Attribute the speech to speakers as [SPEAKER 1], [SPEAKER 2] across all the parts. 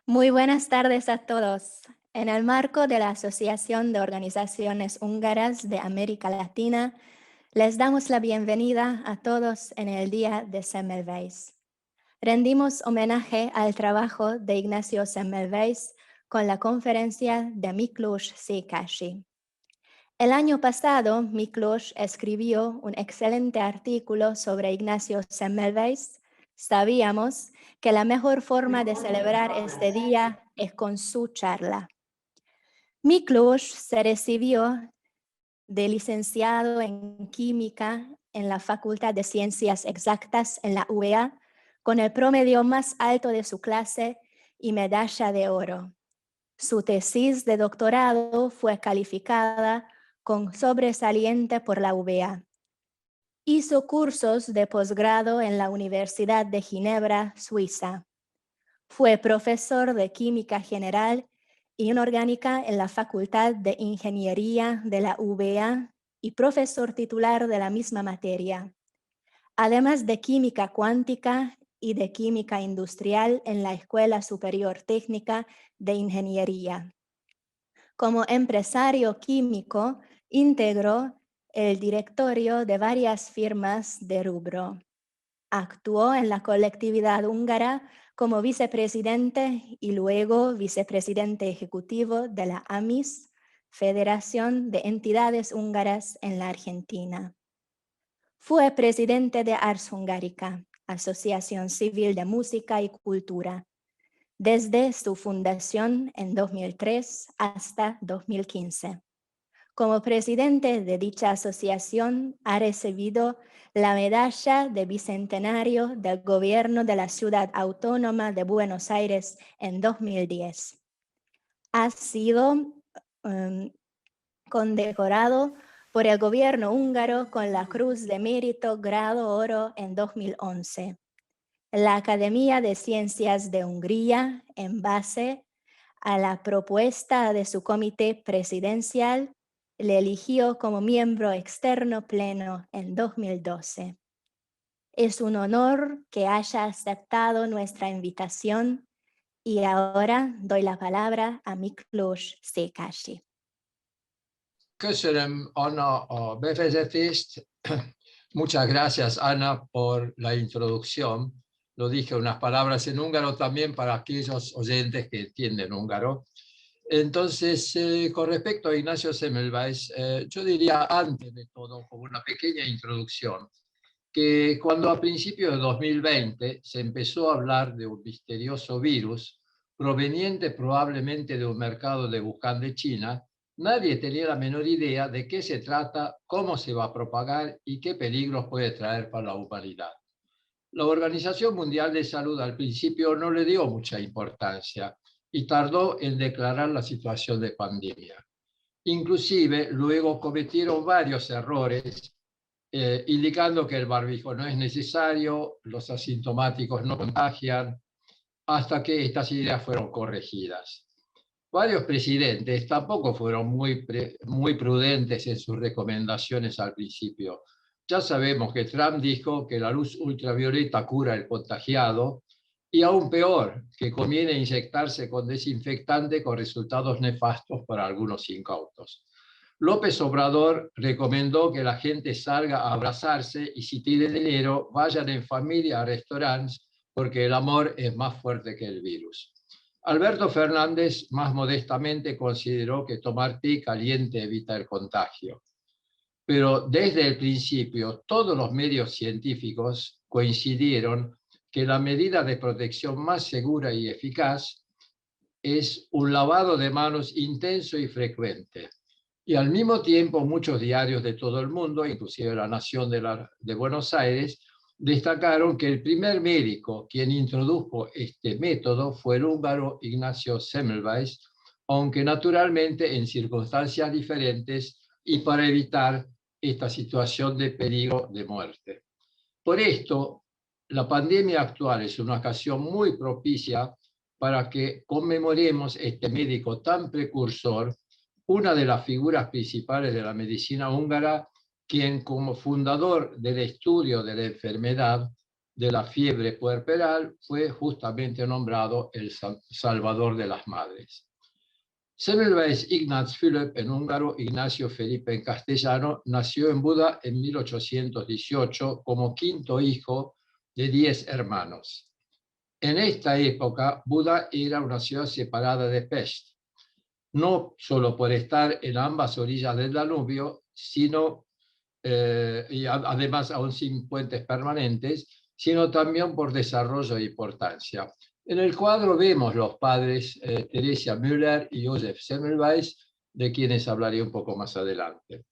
[SPEAKER 1] Muy buenas tardes a todos. En el marco de la Asociación de Organizaciones Húngaras de América Latina, les damos la bienvenida a todos en el Día de Semmelweis. Rendimos homenaje al trabajo de Ignacio Semmelweis con la conferencia de Miklós Székely. El año pasado, Miklós escribió un excelente artículo sobre Ignacio Semmelweis. Sabíamos que la mejor forma de celebrar este día es con su charla. Miklós se recibió de licenciado en química en la Facultad de Ciencias Exactas en la UBA, con el promedio más alto de su clase y medalla de oro. Su tesis de doctorado fue calificada con sobresaliente por la UBA. Hizo cursos de posgrado en la Universidad de Ginebra, Suiza. Fue profesor de Química General y Inorgánica en la Facultad de Ingeniería de la UBA y profesor titular de la misma materia, además de Química Cuántica y de Química Industrial en la Escuela Superior Técnica de Ingeniería. Como empresario químico, integró el directorio de varias firmas de rubro. Actuó en la colectividad húngara como vicepresidente y luego vicepresidente ejecutivo de la AMIS, Federación de Entidades Húngaras en la Argentina. Fue presidente de Ars Hungarica, Asociación Civil de Música y Cultura, desde su fundación en 2003 hasta 2015. Como presidente de dicha asociación, ha recibido la medalla de Bicentenario del Gobierno de la Ciudad Autónoma de Buenos Aires en 2010. Ha sido condecorado por el gobierno húngaro con la Cruz de Mérito Grado Oro en 2011. La Academia de Ciencias de Hungría, en base a la propuesta de su comité presidencial, le eligió como miembro externo pleno en 2012. Es un honor que haya aceptado nuestra invitación y ahora doy la palabra a Miklós Székely.
[SPEAKER 2] Köszönöm, Anna, a bevezetést. Muchas gracias, Ana, por la introducción. Lo dije unas palabras en húngaro también para aquellos oyentes que entienden húngaro. Entonces, con respecto a Ignacio Semmelweis, yo diría antes de todo, como una pequeña introducción, que cuando a principios de 2020 se empezó a hablar de un misterioso virus proveniente probablemente de un mercado de Wuhan de China, nadie tenía la menor idea de qué se trata, cómo se va a propagar y qué peligros puede traer para la humanidad. La Organización Mundial de Salud al principio no le dio mucha importancia y tardó en declarar la situación de pandemia. Inclusive luego cometieron varios errores indicando que el barbijo no es necesario, los asintomáticos no contagian, hasta que estas ideas fueron corregidas. Varios presidentes tampoco fueron muy prudentes en sus recomendaciones al principio. Ya sabemos que Trump dijo que la luz ultravioleta cura el contagiado y aún peor, que conviene inyectarse con desinfectante con resultados nefastos para algunos incautos. López Obrador recomendó que la gente salga a abrazarse y si tiene dinero vayan en familia a restaurantes porque el amor es más fuerte que el virus. Alberto Fernández más modestamente consideró que tomar té caliente evita el contagio. Pero desde el principio todos los medios científicos coincidieron que la medida de protección más segura y eficaz es un lavado de manos intenso y frecuente. Y al mismo tiempo muchos diarios de todo el mundo, inclusive La Nación de Buenos Aires, destacaron que el primer médico quien introdujo este método fue el húngaro Ignacio Semmelweis, aunque naturalmente en circunstancias diferentes y para evitar esta situación de peligro de muerte. Por esto, la pandemia actual es una ocasión muy propicia para que conmemoremos este médico tan precursor, una de las figuras principales de la medicina húngara, quien como fundador del estudio de la enfermedad de la fiebre puerperal, fue justamente nombrado el Salvador de las Madres. Semmelweis Ignaz Philipp en húngaro, Ignacio Felipe en castellano, nació en Buda en 1818 como quinto hijo de 10 hermanos. En esta época, Buda era una ciudad separada de Pest, no solo por estar en ambas orillas del Danubio, sino, y además aún sin puentes permanentes, sino también por desarrollo e importancia. En el cuadro vemos los padres Theresia Müller y Josef Semmelweis, de quienes hablaré un poco más adelante.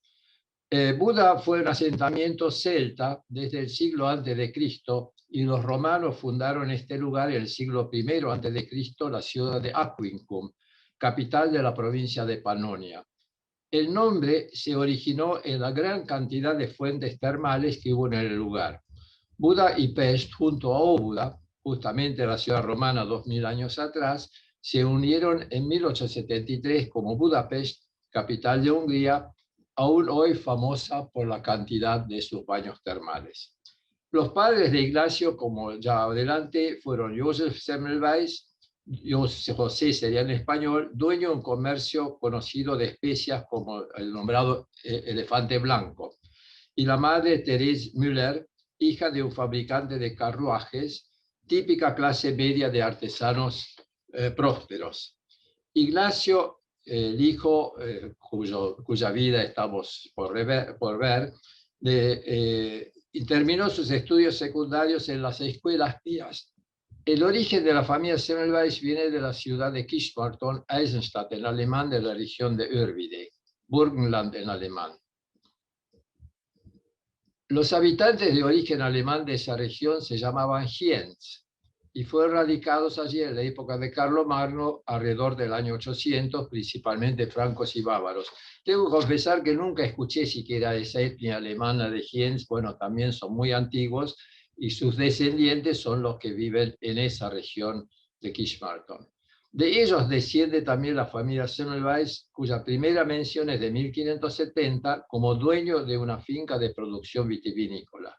[SPEAKER 2] Buda fue un asentamiento celta desde el siglo antes de Cristo, y los romanos fundaron este lugar en el siglo I antes de Cristo, la ciudad de Aquincum, capital de la provincia de Pannonia. El nombre se originó en la gran cantidad de fuentes termales que hubo en el lugar. Buda y Pest, junto a Óbuda, justamente la ciudad romana 2000 años atrás, se unieron en 1873 como Budapest, capital de Hungría, aún hoy famosa por la cantidad de sus baños termales. Los padres de Ignacio, como ya adelante, fueron Josef Semmelweis, José sería en español, dueño de un comercio conocido de especias como el nombrado elefante blanco, y la madre Therese Müller, hija de un fabricante de carruajes, típica clase media de artesanos prósperos. Ignacio, el hijo cuya vida estamos por ver, terminó sus estudios secundarios en las escuelas pías. El origen de la familia Semmelweis viene de la ciudad de Kirchmarton, Eisenstadt en alemán, de la región de Örvide, Burgenland en alemán. Los habitantes de origen alemán de esa región se llamaban Hiens y fueron radicados allí en la época de Carlomagno, alrededor del año 800, principalmente francos y bávaros. Tengo que confesar que nunca escuché siquiera esa etnia alemana de Hiens. Bueno, también son muy antiguos, y sus descendientes son los que viven en esa región de Kirchmarton. De ellos desciende también la familia Semmelweis, cuya primera mención es de 1570 como dueño de una finca de producción vitivinícola.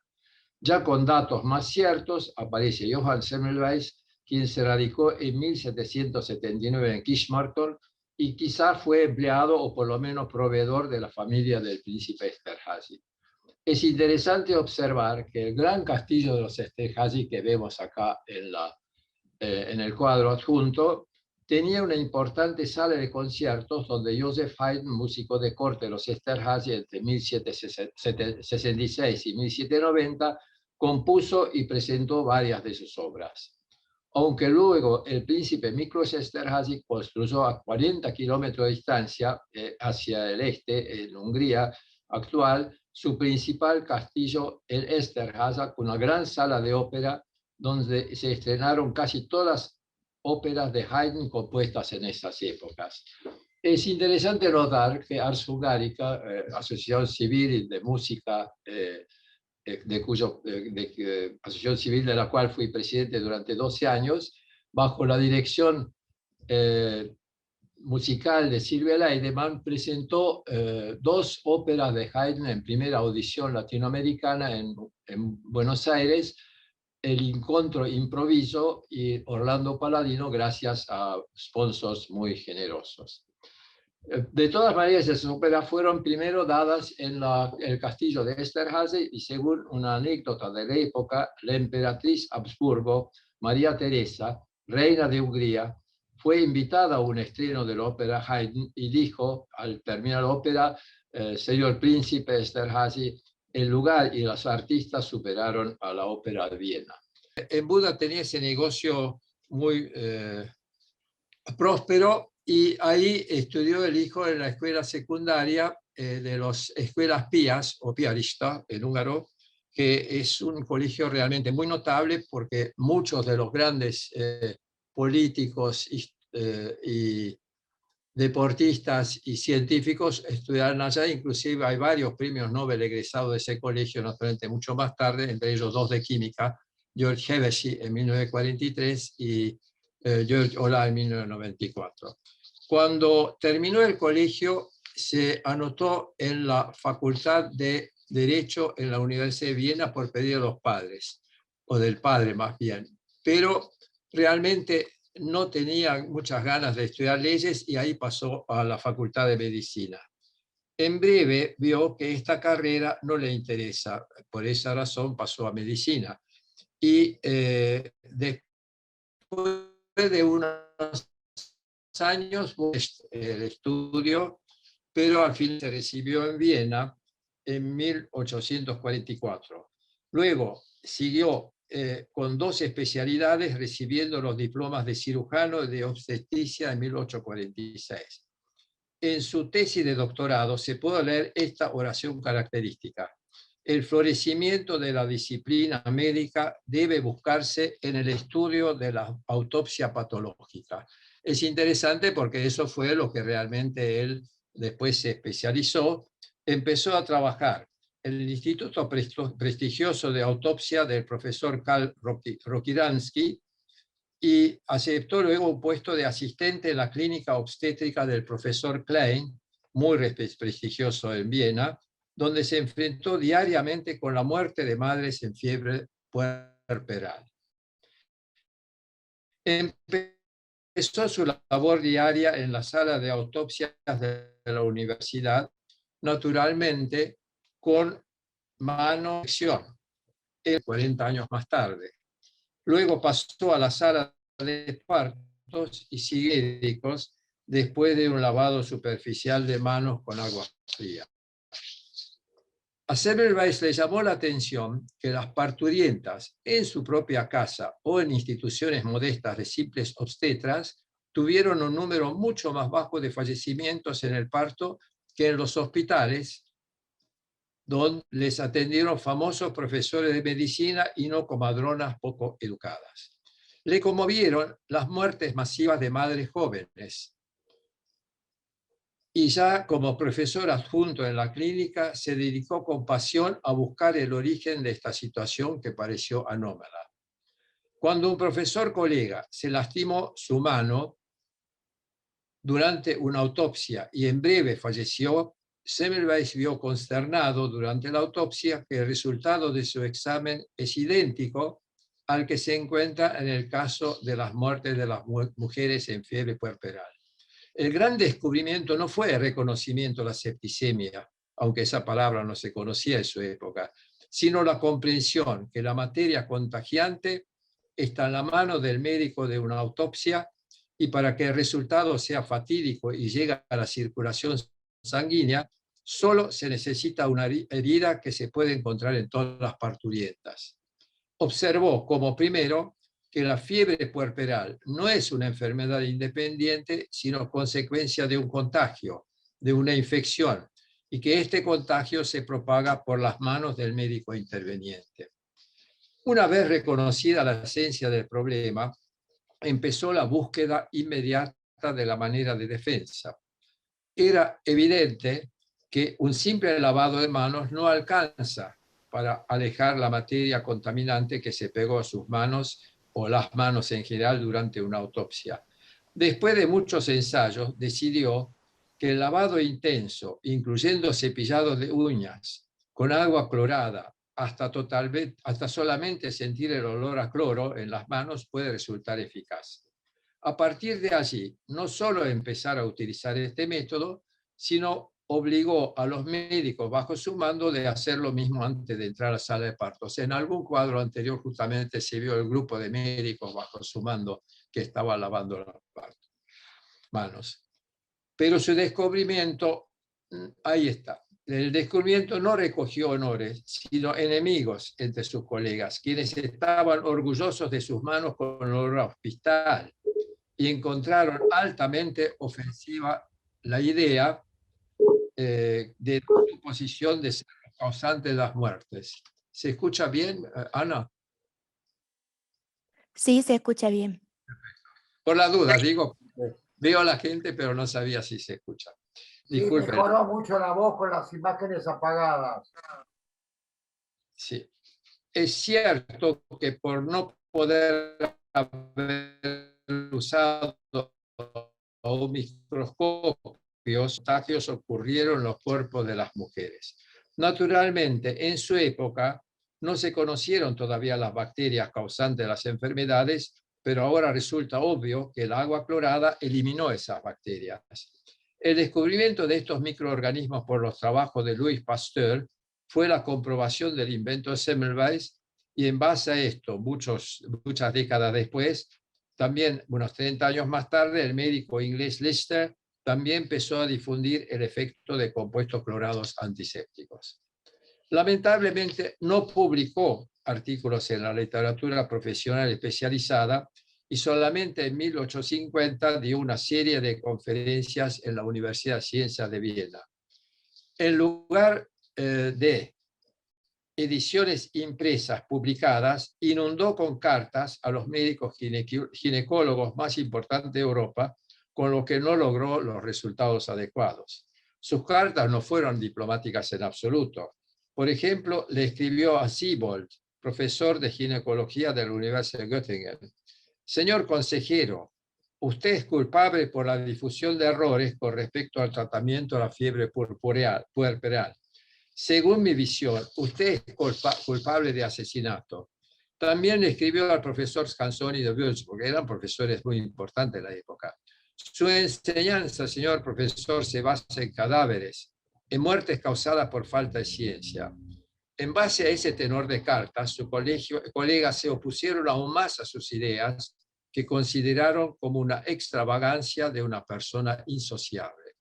[SPEAKER 2] Ya con datos más ciertos aparece Johann Semmelweis, quien se radicó en 1779 en Kirchmarton y quizá fue empleado o por lo menos proveedor de la familia del príncipe Esterházy. Es interesante observar que el gran castillo de los Esterházy que vemos acá en el cuadro adjunto tenía una importante sala de conciertos donde Joseph Haydn, músico de corte de los Esterházy entre 1766 y 1790, compuso y presentó varias de sus obras. Aunque luego el príncipe Miklos Esterházy construyó a 40 kilómetros de distancia hacia el este, en Hungría actual, su principal castillo, el Esterházy, con una gran sala de ópera donde se estrenaron casi todas las óperas de Haydn compuestas en esas épocas. Es interesante notar que Ars Hungarica, asociación civil de música, asociación civil de la cual fui presidente durante 12 años, bajo la dirección musical de Silvia Leidemann, presentó 2 óperas de Haydn en primera audición latinoamericana en Buenos Aires, El Incontro Improviso y Orlando Paladino, gracias a sponsors muy generosos. De todas maneras, esas óperas fueron primero dadas en el castillo de Esterházy, y según una anécdota de la época, la emperatriz Habsburgo, María Teresa, reina de Hungría, fue invitada a un estreno de la ópera Haydn y dijo, al terminar la ópera, señor príncipe Esterházy, el lugar y los artistas superaron a la ópera de Viena. En Buda tenía ese negocio muy próspero, y ahí estudió el hijo en la escuela secundaria de las escuelas pías, o piarista en húngaro, que es un colegio realmente muy notable porque muchos de los grandes políticos y deportistas y científicos estudiaron allá. Inclusive hay varios premios Nobel egresados de ese colegio, naturalmente mucho más tarde, entre ellos 2 de química, George Hevesy en 1943 y George Olah en 1994. Cuando terminó el colegio, se anotó en la Facultad de Derecho en la Universidad de Viena por pedido de los padres. o del padre más bien, pero realmente no tenía muchas ganas de estudiar leyes y ahí pasó a la Facultad de Medicina. En breve vio que esta carrera no le interesa, por esa razón pasó a Medicina. Y después de unos años el estudio, pero al fin se recibió en Viena en 1844. Luego siguió con 2 especialidades, recibiendo los diplomas de cirujano y de obstetricia en 1846. En su tesis de doctorado se puede leer esta oración característica: el florecimiento de la disciplina médica debe buscarse en el estudio de la autopsia patológica. Es interesante porque eso fue lo que realmente él después se especializó. Empezó a trabajar en el Instituto Prestigioso de Autopsia del profesor Karl Rokitansky y aceptó luego un puesto de asistente en la clínica obstétrica del profesor Klein, muy prestigioso en Viena, donde se enfrentó diariamente con la muerte de madres en fiebre puerperal. Empezó su labor diaria en la sala de autopsias de la universidad, naturalmente con mano de acción, 40 años más tarde. Luego pasó a la sala de partos y médicos después de un lavado superficial de manos con agua fría. A Semmelweis le llamó la atención que las parturientas en su propia casa o en instituciones modestas de simples obstetras tuvieron un número mucho más bajo de fallecimientos en el parto que en los hospitales, donde les atendieron famosos profesores de medicina y no comadronas poco educadas. Le conmovieron las muertes masivas de madres jóvenes. Y ya como profesor adjunto en la clínica, se dedicó con pasión a buscar el origen de esta situación que pareció anómala. Cuando un profesor colega se lastimó su mano durante una autopsia y en breve falleció, Semmelweis vio consternado durante la autopsia que el resultado de su examen es idéntico al que se encuentra en el caso de las muertes de las mujeres en fiebre puerperal. El gran descubrimiento no fue el reconocimiento de la septicemia, aunque esa palabra no se conocía en su época, sino la comprensión que la materia contagiante está en la mano del médico de una autopsia, y para que el resultado sea fatídico y llegue a la circulación sanguínea, solo se necesita una herida que se puede encontrar en todas las parturientas. Observó como primero que la fiebre puerperal no es una enfermedad independiente, sino consecuencia de un contagio, de una infección, y que este contagio se propaga por las manos del médico interveniente. Una vez reconocida la esencia del problema, empezó la búsqueda inmediata de la manera de defensa. Era evidente que un simple lavado de manos no alcanza para alejar la materia contaminante que se pegó a sus manos o las manos en general durante una autopsia. Después de muchos ensayos, decidió que el lavado intenso, incluyendo cepillados de uñas, con agua clorada, hasta solamente sentir el olor a cloro en las manos, puede resultar eficaz. A partir de allí, no solo empezar a utilizar este método, sino obligó a los médicos bajo su mando de hacer lo mismo antes de entrar a la sala de partos. En algún cuadro anterior justamente se vio el grupo de médicos bajo su mando que estaba lavando las manos. Pero su descubrimiento, ahí está. El descubrimiento no recogió honores, sino enemigos entre sus colegas, quienes estaban orgullosos de sus manos con olor a hospital y encontraron altamente ofensiva la idea de su posición de ser causante de las muertes. ¿Se escucha bien, Ana?
[SPEAKER 1] Sí, se escucha bien.
[SPEAKER 2] Por la duda, digo, veo a la gente, pero no sabía si se escucha.
[SPEAKER 3] Disculpen. Sí, mejoró mucho la voz con las imágenes apagadas.
[SPEAKER 2] Sí. Es cierto que por no poder haber usado un microscopio, contagios ocurrieron en los cuerpos de las mujeres. Naturalmente, en su época no se conocieron todavía las bacterias causantes de las enfermedades, pero ahora resulta obvio que el agua clorada eliminó esas bacterias. El descubrimiento de estos microorganismos por los trabajos de Louis Pasteur fue la comprobación del invento de Semmelweis, y en base a esto, muchas décadas después, también unos 30 años más tarde, el médico inglés Lister también empezó a difundir el efecto de compuestos clorados antisépticos. Lamentablemente no publicó artículos en la literatura profesional especializada y solamente en 1850 dio una serie de conferencias en la Universidad de Ciencias de Viena. En lugar de ediciones impresas publicadas, inundó con cartas a los médicos ginecólogos más importantes de Europa, con lo que no logró los resultados adecuados. Sus cartas no fueron diplomáticas en absoluto. Por ejemplo, le escribió a Siebold, profesor de ginecología de la Universidad de Göttingen: señor consejero, usted es culpable por la difusión de errores con respecto al tratamiento de la fiebre puerperal. Según mi visión, usted es culpable de asesinato. También le escribió al profesor Scansoni de Würzburg, eran profesores muy importantes en la época: su enseñanza, señor profesor, se basa en cadáveres, en muertes causadas por falta de ciencia. En base a ese tenor de cartas, sus colegas se opusieron aún más a sus ideas, que consideraron como una extravagancia de una persona insociable.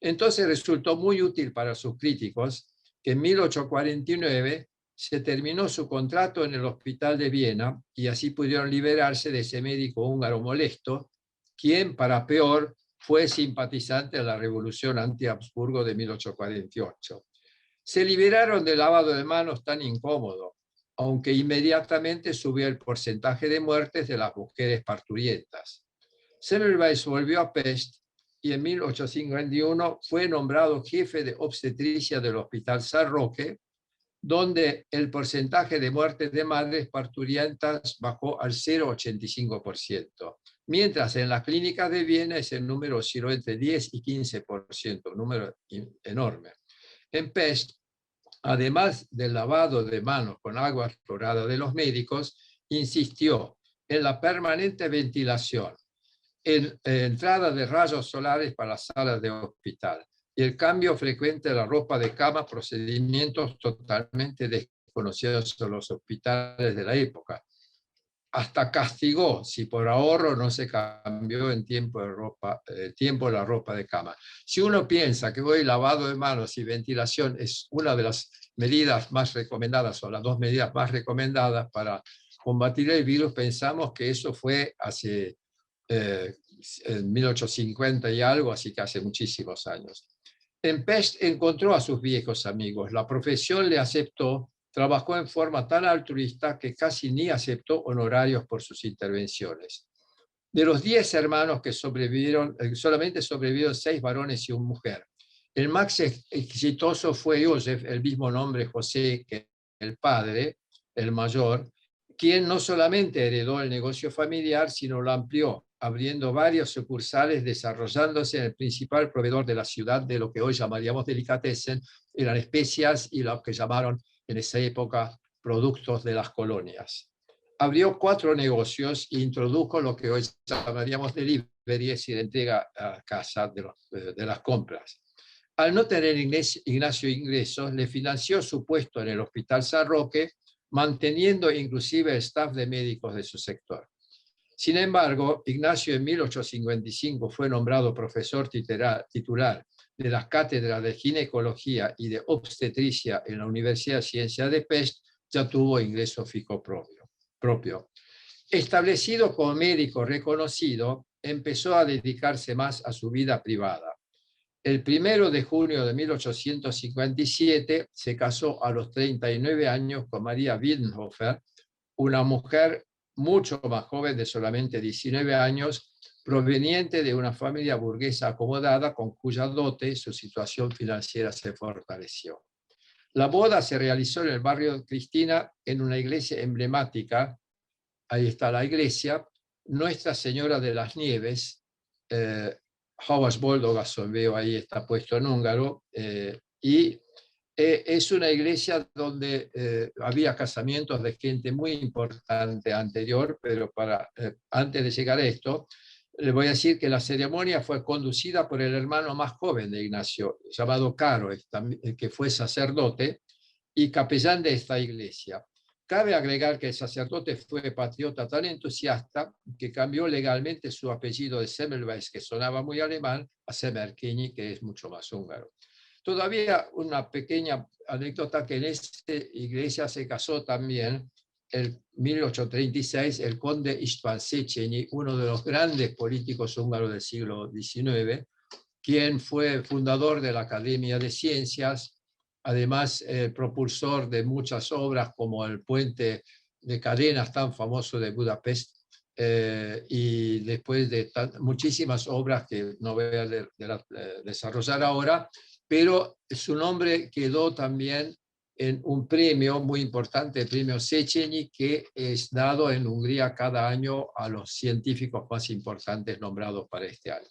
[SPEAKER 2] Entonces resultó muy útil para sus críticos que en 1849 se terminó su contrato en el Hospital de Viena, y así pudieron liberarse de ese médico húngaro molesto, quien, para peor, fue simpatizante de la Revolución anti-Habsburgo de 1848. Se liberaron del lavado de manos tan incómodo, aunque inmediatamente subió el porcentaje de muertes de las mujeres parturientas. Semmelweis volvió a Pest y en 1851 fue nombrado jefe de obstetricia del Hospital San Roque, donde el porcentaje de muertes de madres parturientas bajó al 0,85%, mientras en las clínicas de Viena ese número osciló entre 10 y 15%, un número enorme. En Pest, además del lavado de manos con agua clorada de los médicos, insistió en la permanente ventilación, en entrada de rayos solares para las salas de hospital y el cambio frecuente de la ropa de cama, procedimientos totalmente desconocidos en los hospitales de la época. Hasta castigó si por ahorro no se cambió en tiempo la ropa de cama. Si uno piensa que hoy lavado de manos y ventilación es una de las medidas más recomendadas, o las dos medidas más recomendadas para combatir el virus, pensamos que eso fue hace en 1850 y algo, así que hace muchísimos años. En Pest encontró a sus viejos amigos, la profesión le aceptó, trabajó en forma tan altruista que casi ni aceptó honorarios por sus intervenciones. De los 10 hermanos que sobrevivieron, solamente sobrevivieron 6 varones y una mujer. El más exitoso fue Joseph, el mismo nombre José que el padre, el mayor, quien no solamente heredó el negocio familiar, sino lo amplió, abriendo varios sucursales, desarrollándose en el principal proveedor de la ciudad de lo que hoy llamaríamos delicatessen, eran especias y lo que llamaron en esa época productos de las colonias. Abrió 4 negocios e introdujo lo que hoy llamaríamos delivery, es decir, entrega a casa de las compras. Al no tener Ignacio ingresos, le financió su puesto en el Hospital San Roque, manteniendo inclusive el staff de médicos de su sector. Sin embargo, Ignacio en 1855 fue nombrado profesor titular de las cátedras de ginecología y de obstetricia en la Universidad de Ciencias de Pest, ya tuvo ingreso fijo propio. Establecido como médico reconocido, empezó a dedicarse más a su vida privada. El 1 de junio de 1857 se casó a los 39 años con María Wiedenhofer, una mujer mucho más joven de solamente 19 años, proveniente de una familia burguesa acomodada con cuya dote su situación financiera se fortaleció. La boda se realizó en el barrio de Cristina, en una iglesia emblemática. Ahí está la iglesia, Nuestra Señora de las Nieves, Havas Boldogason, veo ahí está puesto en húngaro, y Es una iglesia donde había casamientos de gente muy importante anterior, pero antes de llegar a esto, le voy a decir que la ceremonia fue conducida por el hermano más joven de Ignacio, llamado Caro, que fue sacerdote y capellán de esta iglesia. Cabe agregar que el sacerdote fue patriota tan entusiasta que cambió legalmente su apellido de Semmelweis, que sonaba muy alemán, a Semmerkényi, que es mucho más húngaro. Todavía una pequeña anécdota, que en esta iglesia se casó también en 1836 el conde István Széchenyi, uno de los grandes políticos húngaros del siglo XIX, quien fue fundador de la Academia de Ciencias, además propulsor de muchas obras como el puente de cadenas tan famoso de Budapest, y después de muchísimas obras que no voy a desarrollar ahora, pero su nombre quedó también en un premio muy importante, el premio Széchenyi, que es dado en Hungría cada año a los científicos más importantes nombrados para este año.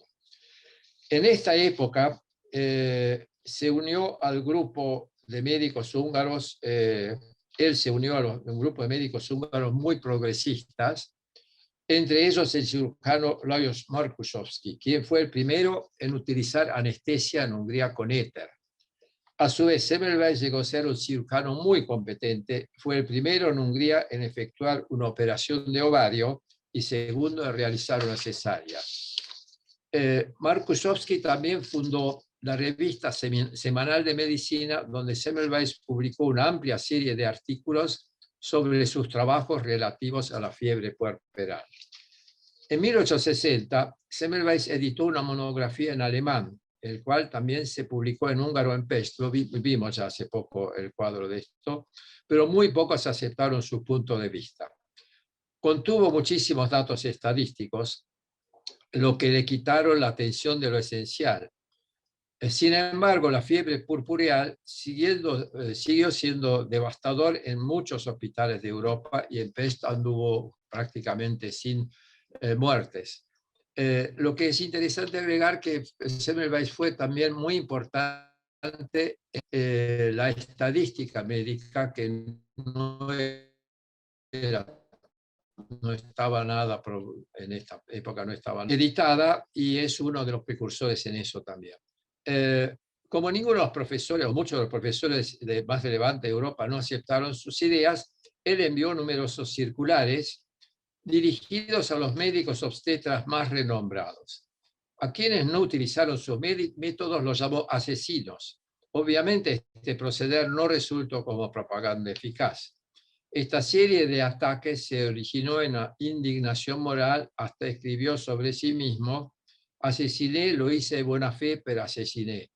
[SPEAKER 2] En esta época se unió al grupo de médicos húngaros, él se unió a un grupo de médicos húngaros muy progresistas, entre ellos el cirujano Lajos Markusovski, quien fue el primero en utilizar anestesia en Hungría con éter. A su vez, Semmelweis llegó a ser un cirujano muy competente, fue el primero en Hungría en efectuar una operación de ovario y segundo en realizar una cesárea. Markusovski también fundó la revista semanal de medicina, donde Semmelweis publicó una amplia serie de artículos sobre sus trabajos relativos a la fiebre puerperal. En 1860, Semmelweis editó una monografía en alemán, el cual también se publicó en húngaro en Pest. Lo vimos ya hace poco el cuadro de esto, pero muy pocos aceptaron su punto de vista. Contuvo muchísimos datos estadísticos, lo que le quitaron la atención de lo esencial. Sin embargo, la fiebre purpureal siguió siendo devastador en muchos hospitales de Europa, y en Pest anduvo prácticamente sin muertes. Lo que es interesante agregar que Semmelweis fue también muy importante la estadística médica, que no estaba nada, en esta época no estaba editada, y es uno de los precursores en eso también. Como ninguno de los profesores, o muchos de los profesores más relevantes de Europa no aceptaron sus ideas, él envió numerosos circulares dirigidos a los médicos obstetras más renombrados. A quienes no utilizaron sus métodos los llamó asesinos. Obviamente este proceder no resultó como propaganda eficaz. Esta serie de ataques se originó en la indignación moral, hasta escribió sobre sí mismo: asesiné, lo hice de buena fe, pero asesiné.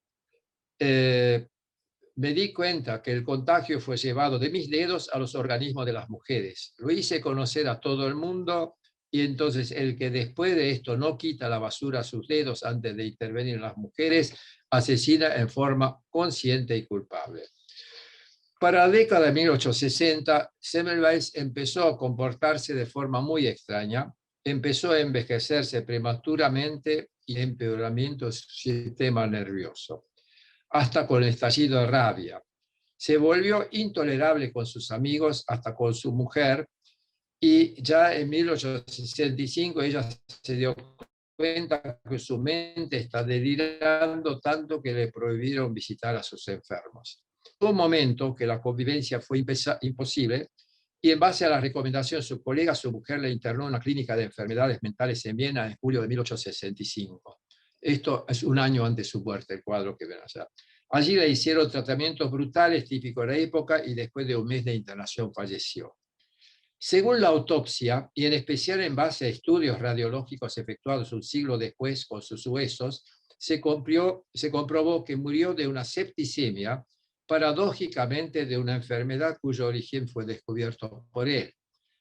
[SPEAKER 2] Me di cuenta que el contagio fue llevado de mis dedos a los organismos de las mujeres. Lo hice conocer a todo el mundo, y entonces el que después de esto no quita la basura a sus dedos antes de intervenir en las mujeres, asesina en forma consciente y culpable. Para la década de 1860, Semmelweis empezó a comportarse de forma muy extraña, empezó a envejecerse prematuramente y empeoramiento de su sistema nervioso, hasta con el estallido de rabia. Se volvió intolerable con sus amigos, hasta con su mujer, y ya en 1865 ella se dio cuenta que su mente está delirando tanto que le prohibieron visitar a sus enfermos. Hubo un momento que la convivencia fue imposible, y en base a la recomendación de su colega, su mujer le internó en una clínica de enfermedades mentales en Viena en julio de 1865. Esto es un año antes de su muerte, el cuadro que ven allá. Allí le hicieron tratamientos brutales típicos de la época, y después de un mes de internación falleció. Según la autopsia, y en especial en base a estudios radiológicos efectuados un siglo después con sus huesos, se comprobó que murió de una septicemia, paradójicamente de una enfermedad cuyo origen fue descubierto por él.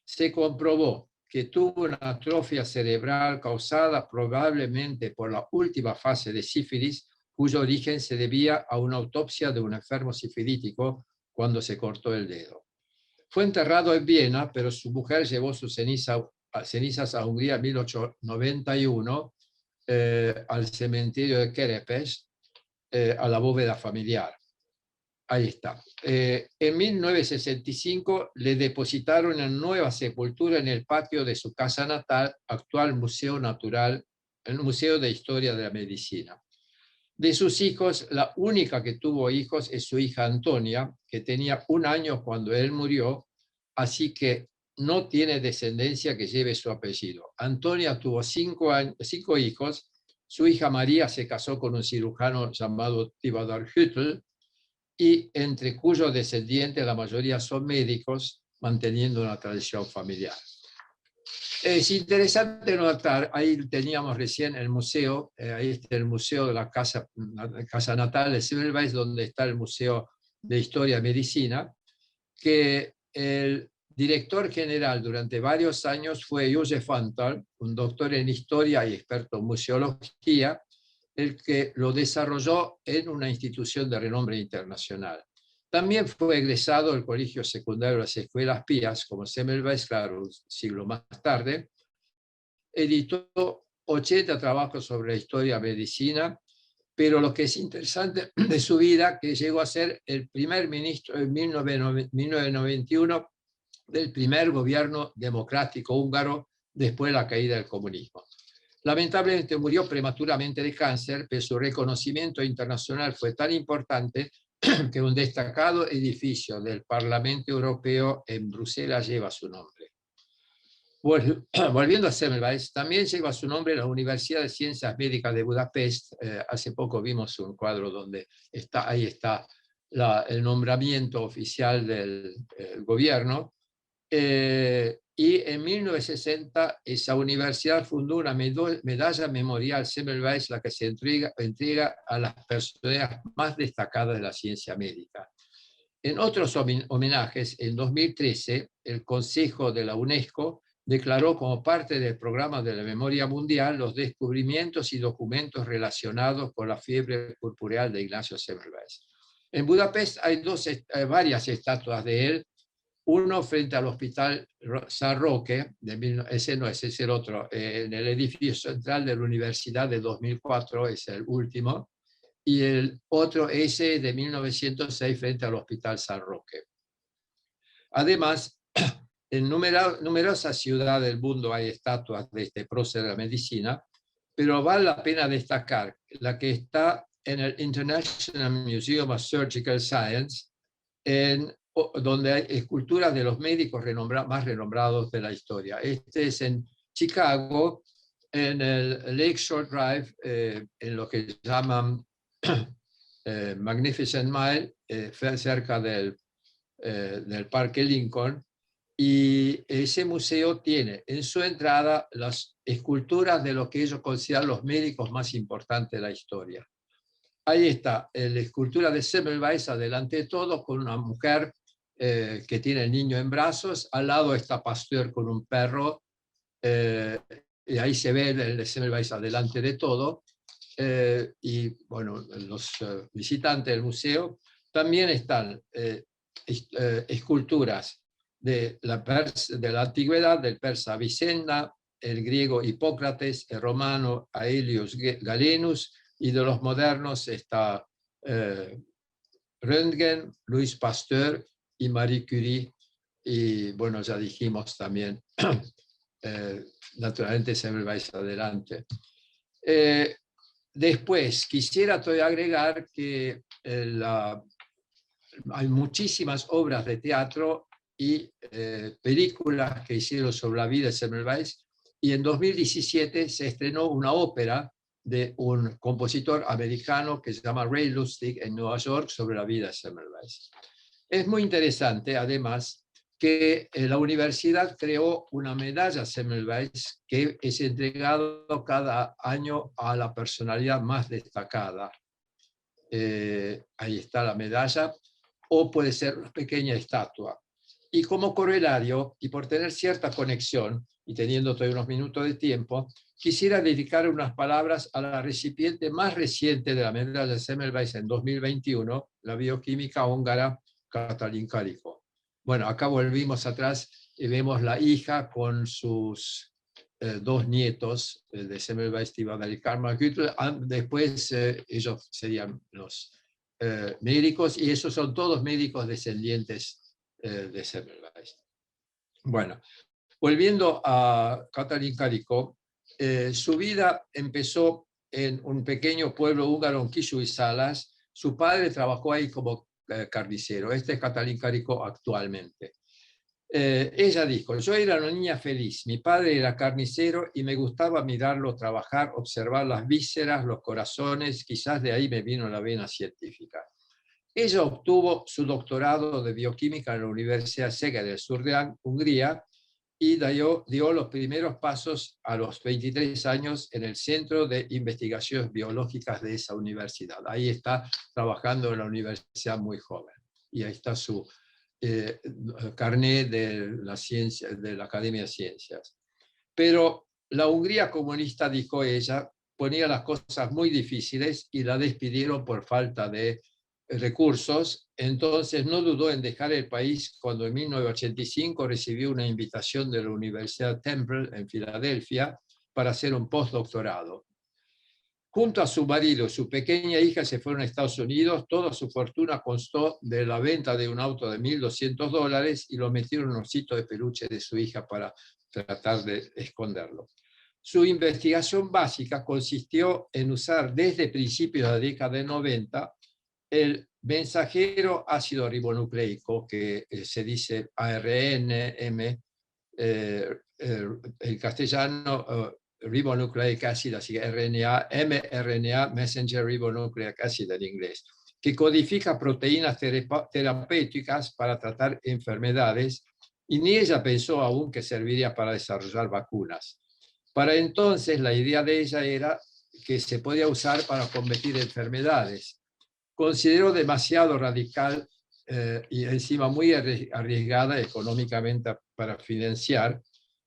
[SPEAKER 2] Se comprobó que tuvo una atrofia cerebral causada probablemente por la última fase de sífilis, cuyo origen se debía a una autopsia de un enfermo sifilítico cuando se cortó el dedo. Fue enterrado en Viena, pero su mujer llevó sus cenizas a Hungría en 1891, al cementerio de Kerepes, a la bóveda familiar. ahí está. En 1965 le depositaron una nueva sepultura en el patio de su casa natal, actual Museo Natural, el Museo de Historia de la Medicina. De sus hijos, la única que tuvo hijos es su hija Antonia, que tenía 1 año cuando él murió, así que no tiene descendencia que lleve su apellido. Antonia tuvo 5 hijos. Su hija María se casó con un cirujano llamado Tivadar Hüttel, y entre cuyos descendientes la mayoría son médicos, manteniendo una tradición familiar. Es interesante notar, ahí teníamos recién el museo, ahí está el museo de la casa natal de Semmelweis, donde está el Museo de Historia y Medicina, que el director general durante varios años fue Josef Antal, un doctor en historia y experto en museología, el que lo desarrolló en una institución de renombre internacional. También fue egresado del colegio secundario de las escuelas pías, como Semmelweis, claro, un siglo más tarde. Editó 80 trabajos sobre la historia y medicina, pero lo que es interesante de su vida, que llegó a ser el primer ministro en 1991 del primer gobierno democrático húngaro después de la caída del comunismo. Lamentablemente murió prematuramente de cáncer, pero su reconocimiento internacional fue tan importante que un destacado edificio del Parlamento Europeo en Bruselas lleva su nombre. Volviendo a Semmelweis, también lleva su nombre la Universidad de Ciencias Médicas de Budapest. Hace poco vimos un cuadro donde ahí está el nombramiento oficial del gobierno. Y en 1960 esa universidad fundó una medalla memorial Semmelweis, la que se entrega a las personas más destacadas de la ciencia médica. En otros homenajes, en 2013, el Consejo de la UNESCO declaró como parte del programa de la memoria mundial los descubrimientos y documentos relacionados con la fiebre purpureal de Ignacio Semmelweis. En Budapest hay varias estatuas de él, uno frente al Hospital San Roque, ese no es, es el otro, en el edificio central de la Universidad de 2004, es el último, y el otro ese de 1906 frente al Hospital San Roque. Además, en numerosas ciudades del mundo hay estatuas de este prócer de la medicina, pero vale la pena destacar la que está en el International Museum of Surgical Science, donde hay esculturas de los médicos más renombrados de la historia. Este es en Chicago, en el Lakeshore Drive, en lo que llaman Magnificent Mile, cerca del Parque Lincoln, y ese museo tiene en su entrada las esculturas de lo que ellos consideran los médicos más importantes de la historia. Ahí está la escultura de Semmelweis, adelante de todo, con una mujer que tiene el niño en brazos, al lado está Pasteur con un perro, y ahí se ve el de Semmelweis adelante de todo, y bueno, los visitantes del museo también están esculturas de la antigüedad, del persa Avicenna, el griego Hipócrates, el romano Aelius Galenus, y de los modernos está Röntgen, Louis Pasteur y Marie Curie, y bueno, ya dijimos también, naturalmente Semmelweis adelante. Después, quisiera todavía agregar que hay muchísimas obras de teatro y películas que hicieron sobre la vida de Semmelweis, y en 2017 se estrenó una ópera de un compositor americano que se llama Ray Lustig en Nueva York sobre la vida de Semmelweis. Es muy interesante, además, que la universidad creó una medalla Semmelweis que es entregado cada año a la personalidad más destacada. Ahí está la medalla, o puede ser una pequeña estatua. Y como corolario, y por tener cierta conexión, y teniendo todavía unos minutos de tiempo, quisiera dedicar unas palabras a la recipiente más reciente de la medalla de Semmelweis en 2021, la bioquímica húngara Katalin Karikó. Bueno, acá volvimos atrás y vemos la hija con sus 2 nietos de Semmelweis, Tivadar y Karl Marx Güttl. Después ellos serían los médicos, y esos son todos médicos descendientes de Semmelweis. Bueno, volviendo a Katalin Karikó, su vida empezó en un pequeño pueblo húngaro en Kisuj-Salas. Su padre trabajó ahí como carnicero. Este es Katalin Karikó actualmente. Ella dijo: yo era una niña feliz, mi padre era carnicero y me gustaba mirarlo trabajar, observar las vísceras, los corazones, quizás de ahí me vino la vena científica. Ella obtuvo su doctorado de bioquímica en la Universidad Szeged del sur de Hungría y dio los primeros pasos a los 23 años en el Centro de Investigaciones Biológicas de esa universidad. Ahí está trabajando en la universidad muy joven. Y ahí está su carnet de la ciencia, de la Academia de Ciencias. Pero la Hungría comunista, dijo ella, ponía las cosas muy difíciles y la despidieron por falta de recursos. Entonces no dudó en dejar el país cuando en 1985 recibió una invitación de la Universidad Temple en Filadelfia para hacer un postdoctorado. Junto a su marido y su pequeña hija se fueron a Estados Unidos. Toda su fortuna constó de la venta de un auto de $1.200 y lo metieron en un osito de peluche de su hija para tratar de esconderlo. Su investigación básica consistió en usar desde principios de la década de 90 el mensajero ácido ribonucleico, que se dice ARN, el castellano ribonucleic acid, así que RNA, mRNA, messenger ribonucleic acid en inglés, que codifica proteínas terapéuticas para tratar enfermedades, y ni ella pensó aún que serviría para desarrollar vacunas. Para entonces la idea de ella era que se podía usar para combatir enfermedades. Consideró demasiado radical y encima muy arriesgada económicamente para financiar.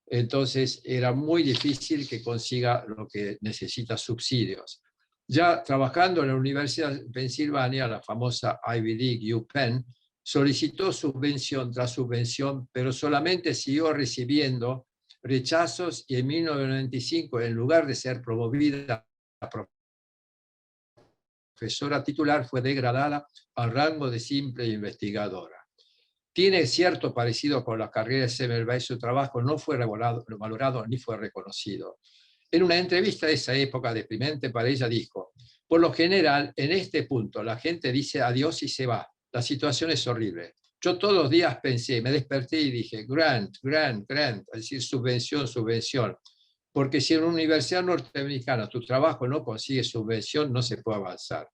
[SPEAKER 2] Entonces era muy difícil que consiga lo que necesita, subsidios. Ya trabajando en la Universidad de Pensilvania, la famosa Ivy League, UPenn, solicitó subvención tras subvención, pero solamente siguió recibiendo rechazos, y en 1995, en lugar de ser promovida a profesora titular, fue degradada al rango de simple investigadora. Tiene cierto parecido con la carrera de Semmelweis. Su trabajo no fue valorado ni fue reconocido. En una entrevista de esa época deprimente para ella dijo: por lo general, en este punto, la gente dice adiós y se va. La situación es horrible. Yo todos los días pensé, me desperté y dije, grant, grant, grant, es decir, subvención, subvención. Porque si en una universidad norteamericana tu trabajo no consigue subvención, no se puede avanzar.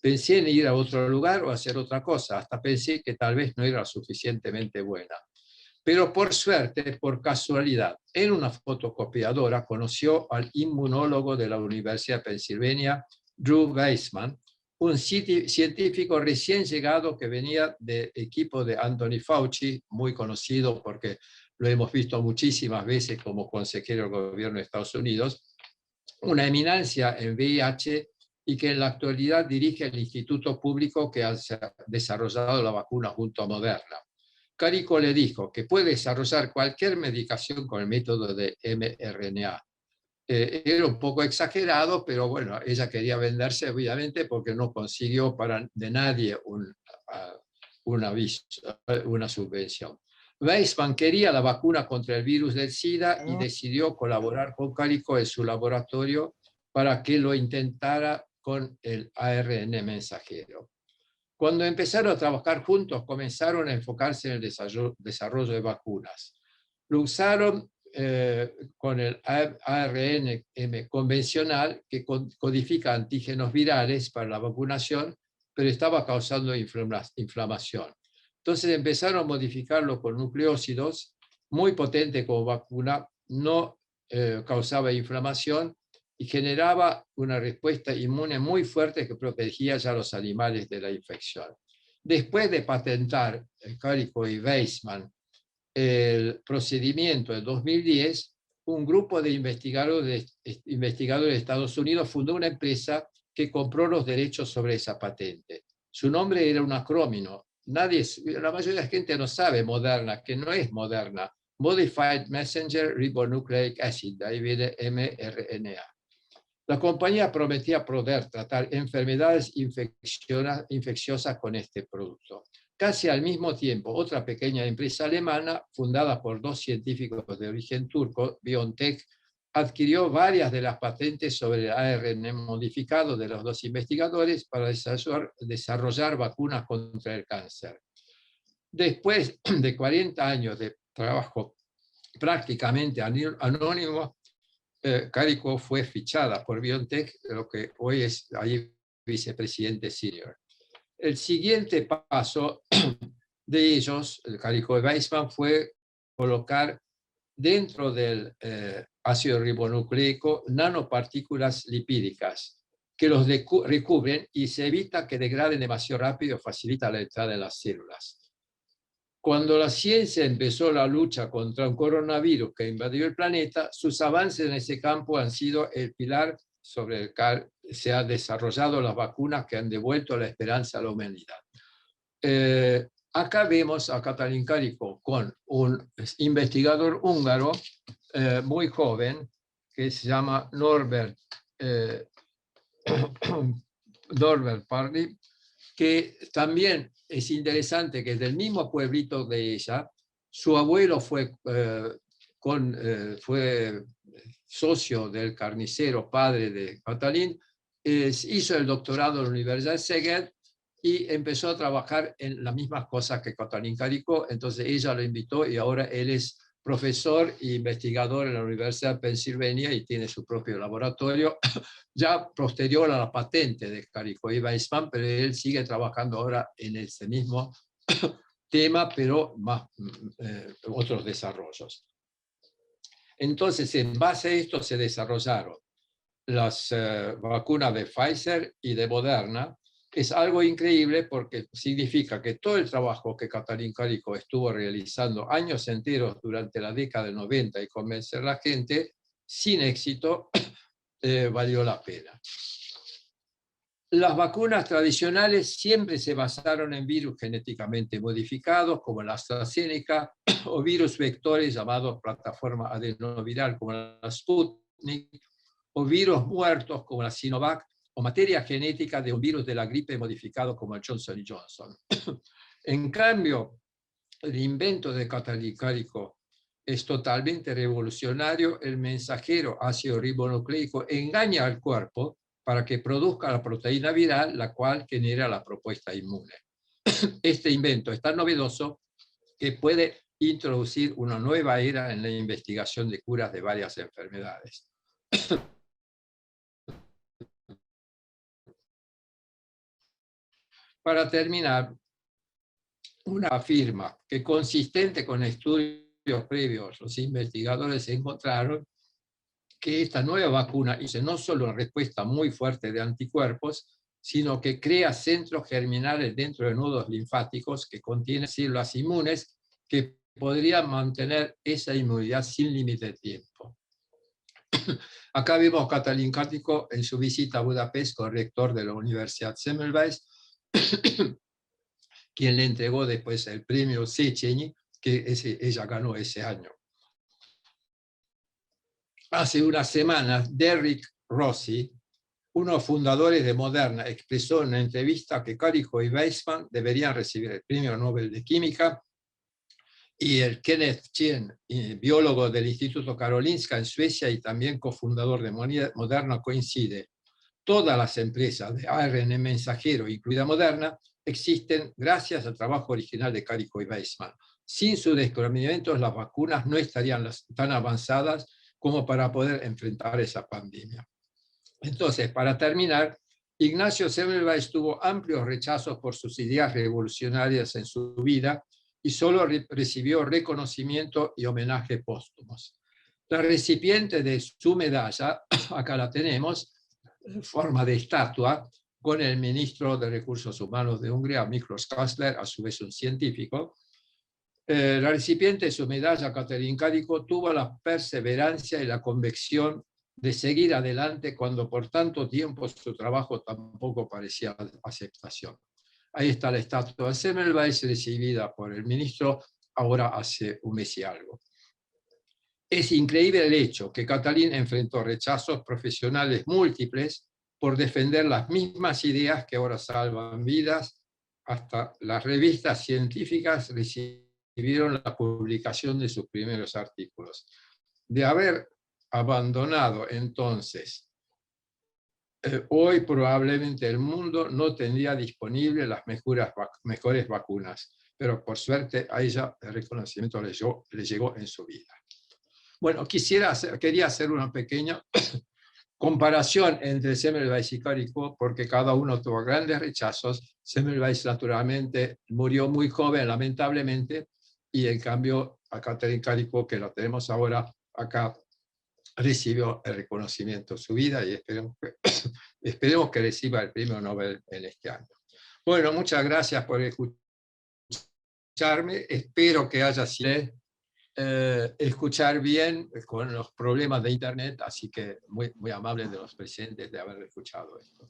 [SPEAKER 2] Pensé en ir a otro lugar o hacer otra cosa. Hasta pensé que tal vez no era suficientemente buena. Pero por suerte, por casualidad, en una fotocopiadora conoció al inmunólogo de la Universidad de Pensilvania, Drew Weissman, un científico recién llegado que venía del equipo de Anthony Fauci, muy conocido porque lo hemos visto muchísimas veces como consejero del gobierno de Estados Unidos, una eminencia en VIH, y que en la actualidad dirige el instituto público que ha desarrollado la vacuna junto a Moderna. Karikó le dijo que puede desarrollar cualquier medicación con el método de mRNA. Era un poco exagerado, pero bueno, ella quería venderse obviamente porque no consiguió de nadie una subvención. Weissman quería la vacuna contra el virus del SIDA y decidió colaborar con Karikó en su laboratorio para que lo intentara con el ARN mensajero. Cuando empezaron a trabajar juntos, comenzaron a enfocarse en el desarrollo de vacunas. Lo usaron con el ARN convencional, que codifica antígenos virales para la vacunación, pero estaba causando inflamación. Entonces empezaron a modificarlo con nucleócidos, muy potente como vacuna, no causaba inflamación y generaba una respuesta inmune muy fuerte que protegía ya a los animales de la infección. Después de patentar Karikó y Weissman el procedimiento en 2010, un grupo de investigadores de Estados Unidos fundó una empresa que compró los derechos sobre esa patente. Su nombre era un acrónimo. La mayoría de la gente no sabe Moderna, que no es Moderna. Modified Messenger Ribonucleic Acid, de ahí viene mRNA. La compañía prometía poder tratar enfermedades infecciosas con este producto. Casi al mismo tiempo, otra pequeña empresa alemana, fundada por 2 científicos de origen turco, BioNTech, adquirió varias de las patentes sobre el ARN modificado de los 2 investigadores para desarrollar vacunas contra el cáncer. Después de 40 años de trabajo prácticamente anónimo, Carico fue fichada por BioNTech, lo que hoy es ahí vicepresidente senior. El siguiente paso de ellos, el Carico y Weissman, fue colocar dentro del ácido ribonucleico nanopartículas lipídicas que los recubren y se evita que degraden demasiado rápido, facilita la entrada en las células. Cuando la ciencia empezó la lucha contra un coronavirus que invadió el planeta, sus avances en ese campo han sido el pilar sobre el que se han desarrollado las vacunas que han devuelto la esperanza a la humanidad. Acá vemos a Katalin Karikó con un investigador húngaro muy joven que se llama Norbert Parley, que también es interesante que es del mismo pueblito de ella. Su abuelo fue socio del carnicero padre de Katalin, hizo el doctorado en la Universidad de Szeged y empezó a trabajar en las mismas cosas que Katalin Karikó. Entonces ella lo invitó y ahora él es profesor e investigador en la Universidad de Pensilvania y tiene su propio laboratorio, ya posterior a la patente de Karikó y Weissman, pero él sigue trabajando ahora en ese mismo tema, pero más otros desarrollos. Entonces, en base a esto se desarrollaron las vacunas de Pfizer y de Moderna. Es algo increíble porque significa que todo el trabajo que Katalin Karikó estuvo realizando años enteros durante la década del 90 y convencer a la gente, sin éxito, valió la pena. Las vacunas tradicionales siempre se basaron en virus genéticamente modificados, como la AstraZeneca, o virus vectores llamados plataforma adenoviral, como la Sputnik, o virus muertos, como la Sinovac, o materia genética de un virus de la gripe modificado, como el Johnson & Johnson. En cambio, el invento de Katalin Karikó es totalmente revolucionario. El mensajero ácido ribonucleico engaña al cuerpo para que produzca la proteína viral, la cual genera la respuesta inmune. Este invento es tan novedoso que puede introducir una nueva era en la investigación de curas de varias enfermedades. Para terminar, una afirma que consistente con estudios previos, los investigadores encontraron que esta nueva vacuna hizo no solo una respuesta muy fuerte de anticuerpos, sino que crea centros germinales dentro de nodos linfáticos que contienen células inmunes que podrían mantener esa inmunidad sin límite de tiempo. Acá vemos a Katalin Karikó en su visita a Budapest con el rector de la Universidad Semmelweis, quien le entregó después el premio Széchenyi, que ella ganó ese año. Hace unas semanas, Derrick Rossi, uno de los fundadores de Moderna, expresó en una entrevista que Karikó y Weissman deberían recibir el premio Nobel de Química, y el Kenneth Chien, biólogo del Instituto Karolinska en Suecia y también cofundador de Moderna, coincide. Todas las empresas de ARN mensajero, incluida Moderna, existen gracias al trabajo original de Karikó y Weissman. Sin su descubrimiento, las vacunas no estarían tan avanzadas como para poder enfrentar esa pandemia. Entonces, para terminar, Ignacio Semmelweis tuvo amplios rechazos por sus ideas revolucionarias en su vida y solo recibió reconocimiento y homenaje póstumos. La recipiente de su medalla, acá la tenemos, en forma de estatua, con el ministro de Recursos Humanos de Hungría, Miklós Kastler, a su vez un científico. La recipiente de su medalla, Katalin Karikó, tuvo la perseverancia y la convicción de seguir adelante cuando por tanto tiempo su trabajo tampoco parecía aceptación. Ahí está la estatua de Semmelweis recibida por el ministro ahora hace un mes y algo. Es increíble el hecho que Katalin enfrentó rechazos profesionales múltiples por defender las mismas ideas que ahora salvan vidas. Hasta las revistas científicas recibieron la publicación de sus primeros artículos. De haber abandonado entonces, hoy probablemente el mundo no tendría disponible las mejores vacunas, pero por suerte a ella el reconocimiento le llegó en su vida. Bueno, quería hacer una pequeña comparación entre Semmelweis y Carico, porque cada uno tuvo grandes rechazos. Semmelweis naturalmente murió muy joven, lamentablemente, y en cambio a Katalin Carico, que lo tenemos ahora acá, recibió el reconocimiento de su vida y esperemos que reciba el premio Nobel en este año. Bueno, muchas gracias por escucharme. Espero que haya sido escuchar bien con los problemas de internet, así que muy amable de los presentes de haber escuchado esto.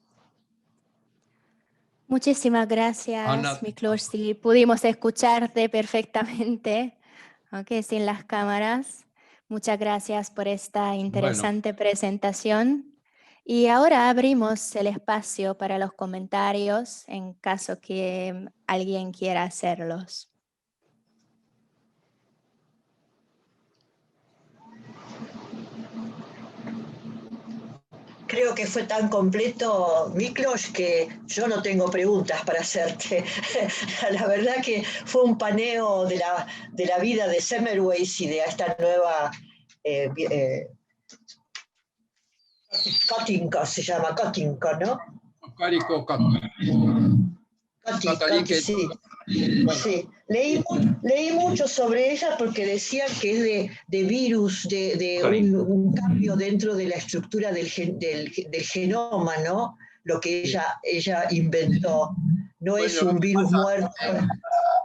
[SPEAKER 1] Muchísimas gracias,
[SPEAKER 2] Ana.
[SPEAKER 1] Miklos. Sí, pudimos escucharte perfectamente, aunque sin las cámaras. Muchas gracias por esta interesante presentación. Y ahora abrimos el espacio para los comentarios en caso que alguien quiera hacerlos.
[SPEAKER 4] Creo que fue tan completo, Miklos, que yo no tengo preguntas para hacerte. La verdad que fue un paneo de la vida de Semmelweis y de esta nueva Katinka, se llama Katinka, ¿no?
[SPEAKER 2] Carico,
[SPEAKER 4] Sí. Sí. Leí mucho sobre ella porque decían que es de virus, de un cambio dentro de la estructura del genoma, ¿no? Lo que ella inventó. No es un virus muerto.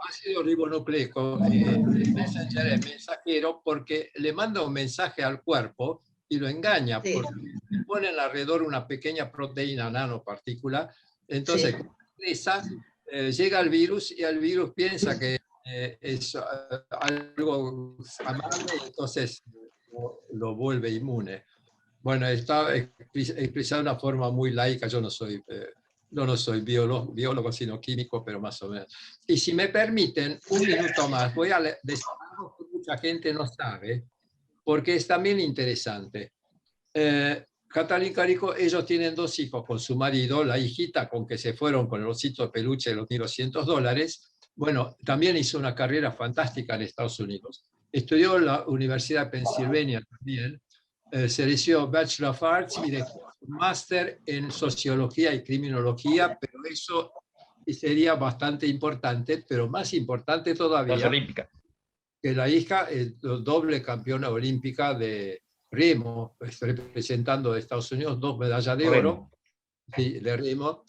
[SPEAKER 2] Ácido ribonucleico, Messenger es mensajero porque le manda un mensaje al cuerpo y lo engaña,
[SPEAKER 4] Sí.
[SPEAKER 2] porque le ponen alrededor una pequeña proteína nanopartícula, entonces esa llega al virus y el virus piensa que es algo amable y entonces lo vuelve inmune. Bueno, está expresado de una forma muy laica, yo no soy biólogo, sino químico, pero más o menos. Y si me permiten, un minuto más, voy a decir algo que mucha gente no sabe, porque es también interesante. Katalin Carico, ellos tienen 2 hijos con su marido, la hijita con que se fueron con el osito de peluche de los $1.200. Bueno, también hizo una carrera fantástica en Estados Unidos. Estudió en la Universidad de Pensilvania también, se recibió Bachelor of Arts y después un máster en Sociología y Criminología, pero eso sería bastante importante, pero más importante todavía, que la hija es doble campeona olímpica de remo, representando a Estados Unidos, 2 medallas de oro de remo,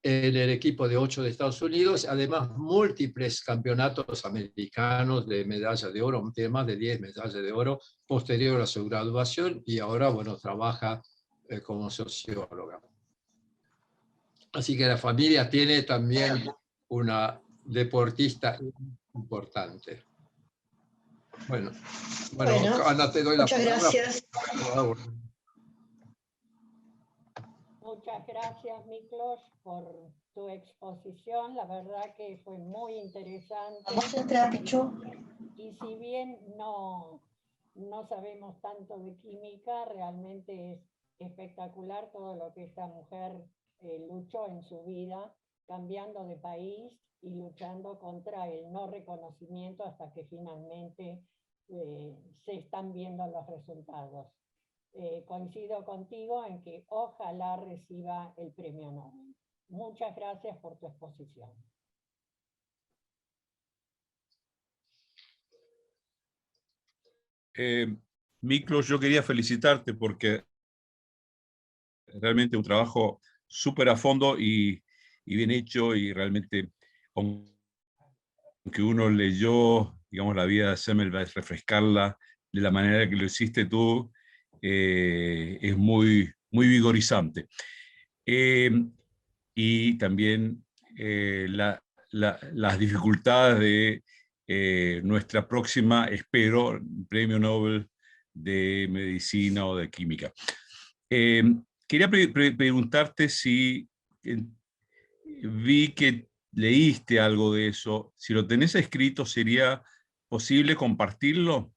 [SPEAKER 2] en el equipo de 8 de Estados Unidos, además múltiples campeonatos americanos de medallas de oro, tiene más de 10 medallas de oro posterior a su graduación, y ahora, bueno, trabaja como socióloga. Así que la familia tiene también una deportista importante. Bueno, Ana, te doy la palabra.
[SPEAKER 4] Muchas gracias.
[SPEAKER 5] Muchas gracias, Miklos, por tu exposición. La verdad que fue muy interesante. Y si bien no sabemos tanto de química, realmente es espectacular todo lo que esta mujer luchó en su vida, cambiando de país y luchando contra el no reconocimiento hasta que finalmente se están viendo los resultados. Coincido contigo en que ojalá reciba el premio Nobel. Muchas gracias por tu exposición.
[SPEAKER 6] Miklos, yo quería felicitarte porque realmente un trabajo súper a fondo y bien hecho, y realmente, aunque uno leyó, digamos, la vida de Semmelweis, refrescarla de la manera que lo hiciste tú, es muy vigorizante. Y también las dificultades de nuestra próxima, espero, Premio Nobel de medicina o de química. Quería preguntarte si vi que leíste algo de eso. Si lo tenés escrito, ¿sería posible compartirlo?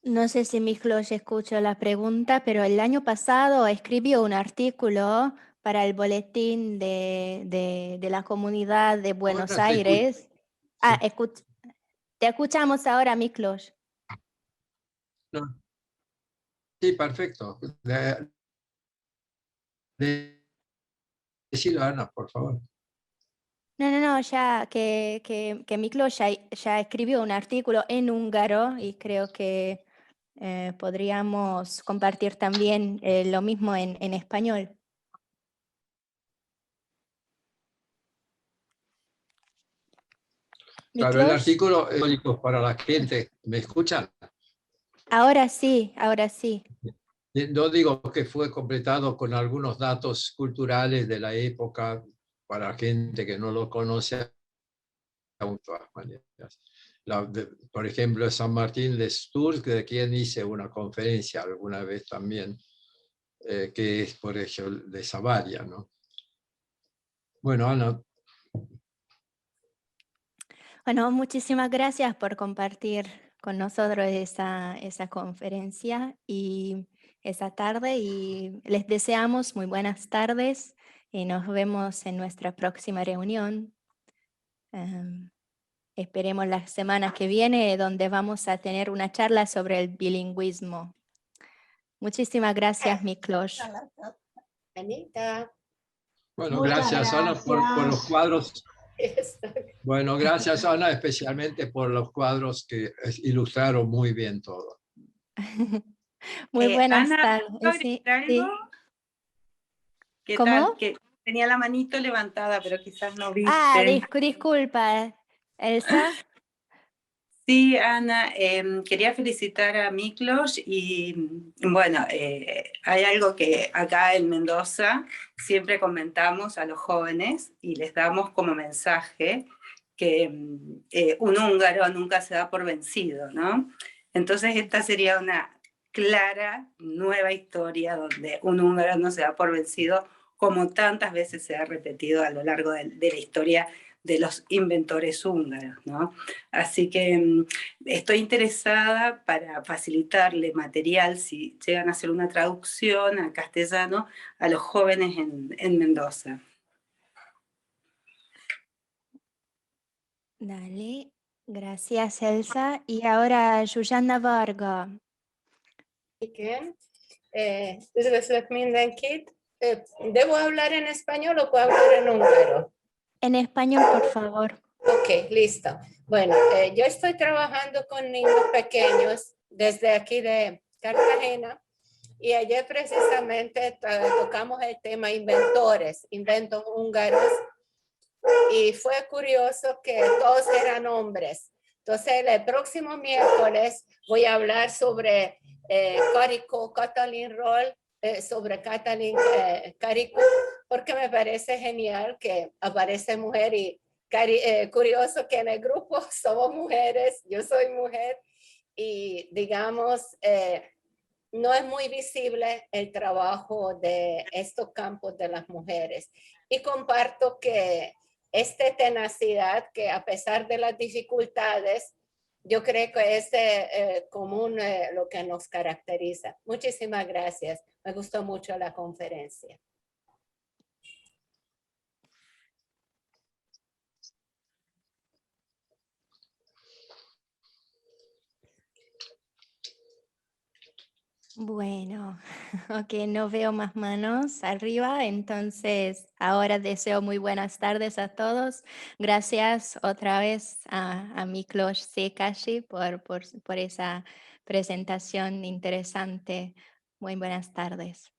[SPEAKER 1] No sé si Miklos escuchó la pregunta, pero el año pasado escribió un artículo para el boletín de la comunidad de Buenos
[SPEAKER 2] Ahora te escucho.
[SPEAKER 1] Aires. Ah, te escuchamos ahora, Miklos.
[SPEAKER 2] No. Sí, perfecto. Decilo, Ana, por favor.
[SPEAKER 1] No, ya que Miklos ya escribió un artículo en húngaro y creo que podríamos compartir también lo mismo en español.
[SPEAKER 2] Claro, el
[SPEAKER 1] Miklos,
[SPEAKER 2] artículo es para la gente. ¿Me escuchan?
[SPEAKER 1] ahora sí, ahora sí.
[SPEAKER 2] No digo que fue completado con algunos datos culturales de la época para gente que no lo conoce de todas maneras. Por ejemplo, San Martín de Tours, de quien hice una conferencia alguna vez también, que es, por ejemplo, de Savaria, ¿no? Bueno, Ana.
[SPEAKER 1] Bueno, muchísimas gracias por compartir con nosotros esa conferencia y esa tarde, y les deseamos muy buenas tardes y nos vemos en nuestra próxima reunión. Esperemos la semana que viene, donde vamos a tener una charla sobre el bilingüismo. Muchísimas gracias, Miklos.
[SPEAKER 5] Anita.
[SPEAKER 2] Bueno,
[SPEAKER 4] Muchas
[SPEAKER 2] gracias, Ana, por los cuadros. Bueno, gracias, Ana, especialmente por los cuadros que ilustraron muy bien todo.
[SPEAKER 1] Muy buenas
[SPEAKER 7] Ana,
[SPEAKER 1] tardes.
[SPEAKER 7] ¿puedo
[SPEAKER 1] Sí,
[SPEAKER 7] agregar
[SPEAKER 1] sí.
[SPEAKER 7] algo? ¿Qué
[SPEAKER 1] ¿Cómo?
[SPEAKER 7] tal? Que tenía la manito levantada, pero quizás no viste.
[SPEAKER 1] Ah, disculpa, Elsa.
[SPEAKER 7] Sí, Ana, quería felicitar a Miklos y bueno, hay algo que acá en Mendoza siempre comentamos a los jóvenes y les damos como mensaje que un húngaro nunca se da por vencido, ¿no? Entonces esta sería una clara nueva historia donde un húngaro no se da por vencido, como tantas veces se ha repetido a lo largo de la historia de los inventores húngaros, ¿no? Así que estoy interesada para facilitarle material, si llegan a hacer una traducción al castellano, a los jóvenes en Mendoza.
[SPEAKER 1] Dale, gracias, Elsa. Y ahora, Zsuzsanna Varga.
[SPEAKER 8] Igen. Üdvözlök mindenkit. ¿Debo hablar en español o puedo hablar en húngaro?
[SPEAKER 1] En español, por favor.
[SPEAKER 8] Ok, listo. Bueno, yo estoy trabajando con niños pequeños desde aquí de Cartagena y ayer precisamente tocamos el tema inventos húngaros, y fue curioso que todos eran hombres. Entonces, el próximo miércoles voy a hablar sobre Katalin Roll, sobre Katalin Carico, porque me parece genial que aparece mujer y curioso que en el grupo somos mujeres, yo soy mujer y digamos, no es muy visible el trabajo de estos campos de las mujeres. Y comparto que esta tenacidad, que a pesar de las dificultades, yo creo que es común lo que nos caracteriza. Muchísimas gracias. Me gustó mucho la conferencia.
[SPEAKER 1] Bueno, ok, no veo más manos arriba, entonces ahora deseo muy buenas tardes a todos. Gracias otra vez a Miklos Székely por esa presentación interesante. Muy buenas tardes.